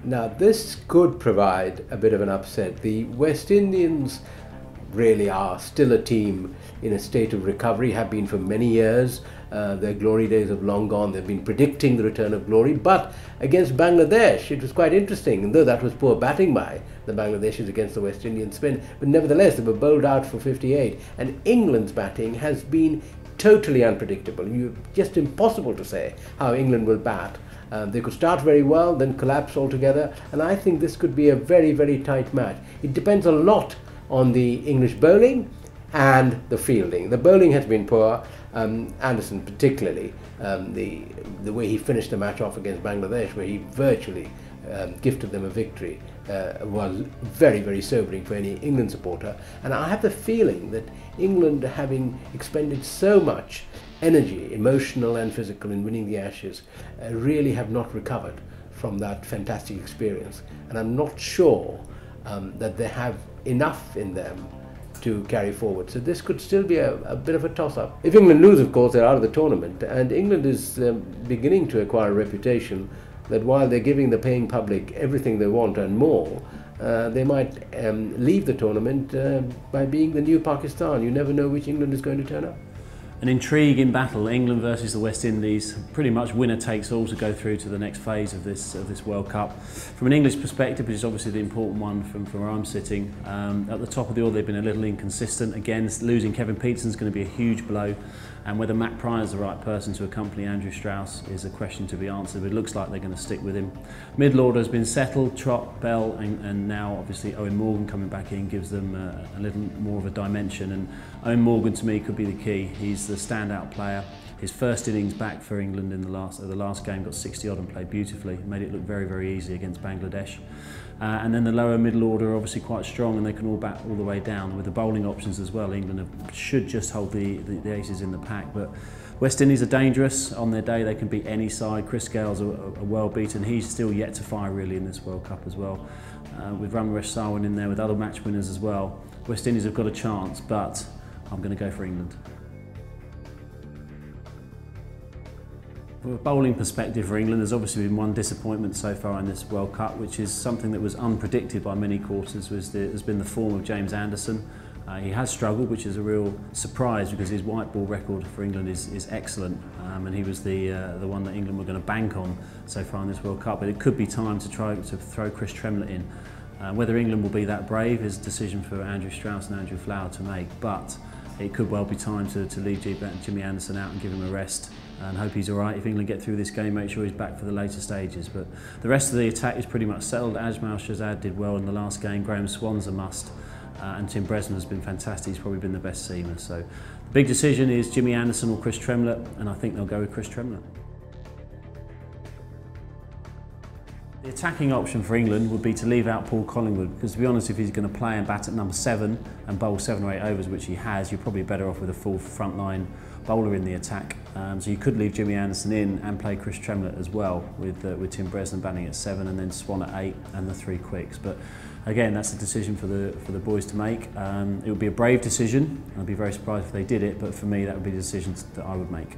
Now this could provide a bit of an upset. The West Indians really are still a team in a state of recovery, have been for many years. Their glory days have long gone. They've been predicting the return of glory. But against Bangladesh, it was quite interesting. And though that was poor batting by the Bangladeshis against the West Indian spin, but nevertheless they were bowled out for 58. And England's batting has been totally unpredictable. Just impossible to say how England will bat. They could start very well, then collapse altogether. And I think this could be a very, very tight match. It depends a lot on the English bowling and the fielding. The bowling has been poor. Anderson particularly, the way he finished the match off against Bangladesh, where he virtually gifted them a victory, was very, very sobering for any England supporter. And I have the feeling that England, having expended so much energy, emotional and physical, in winning the Ashes, really have not recovered from that fantastic experience. And I'm not sure that they have enough in them to carry forward. So this could still be a bit of a toss-up. If England lose, of course, they're out of the tournament. And England is beginning to acquire a reputation that while they're giving the paying public everything they want and more, they might leave the tournament by being the new Pakistan. You never know which England is going to turn up. An intriguing battle, England versus the West Indies. Pretty much winner takes all to go through to the next phase of this World Cup. From an English perspective, which is obviously the important one from where I'm sitting, at the top of the order they've been a little inconsistent. Again, losing Kevin Peterson's going to be a huge blow, and whether Matt Pryor's the right person to accompany Andrew Strauss is a question to be answered, but it looks like they're going to stick with him. Middle order has been settled. Trott, Bell and now obviously Owen Morgan coming back in gives them a little more of a dimension, and Owen Morgan to me could be the key. He's the standout player. His first innings back for England in the last game, got 60 odd and played beautifully, made it look very, very easy against Bangladesh. And then the lower middle order are obviously quite strong, and they can all bat all the way down with the bowling options as well. England should just hold the aces in the pack, but West Indies are dangerous on their day. They can beat any side. Chris Gale's a well beaten. He's still yet to fire really in this World Cup as well. With Ramesh Sarwan in there, with other match winners as well, West Indies have got a chance, but I'm going to go for England. From a bowling perspective for England, there's obviously been one disappointment so far in this World Cup, which is something that was unpredicted by many quarters, has been the form of James Anderson. He has struggled, which is a real surprise because his white ball record for England is excellent, and he was the one that England were going to bank on so far in this World Cup. But it could be time to try to throw Chris Tremlett in. Whether England will be that brave is a decision for Andrew Strauss and Andrew Flower to make, but it could well be time to leave Jimmy Anderson out and give him a rest and hope he's all right. If England get through this game, make sure he's back for the later stages. But the rest of the attack is pretty much settled. Ajmal Shahzad did well in the last game. Graham Swan's a must. And Tim Bresnan has been fantastic. He's probably been the best seamer. So the big decision is Jimmy Anderson or Chris Tremlett, and I think they'll go with Chris Tremlett. The attacking option for England would be to leave out Paul Collingwood, because to be honest, if he's going to play and bat at number 7 and bowl 7 or 8 overs, which he has, you're probably better off with a full frontline bowler in the attack. So you could leave Jimmy Anderson in and play Chris Tremlett as well, with Tim Bresnan batting at 7 and then Swan at 8 and the 3 quicks. But again, that's a decision for the boys to make. It would be a brave decision. I'd be very surprised if they did it, but for me, that would be the decision that I would make.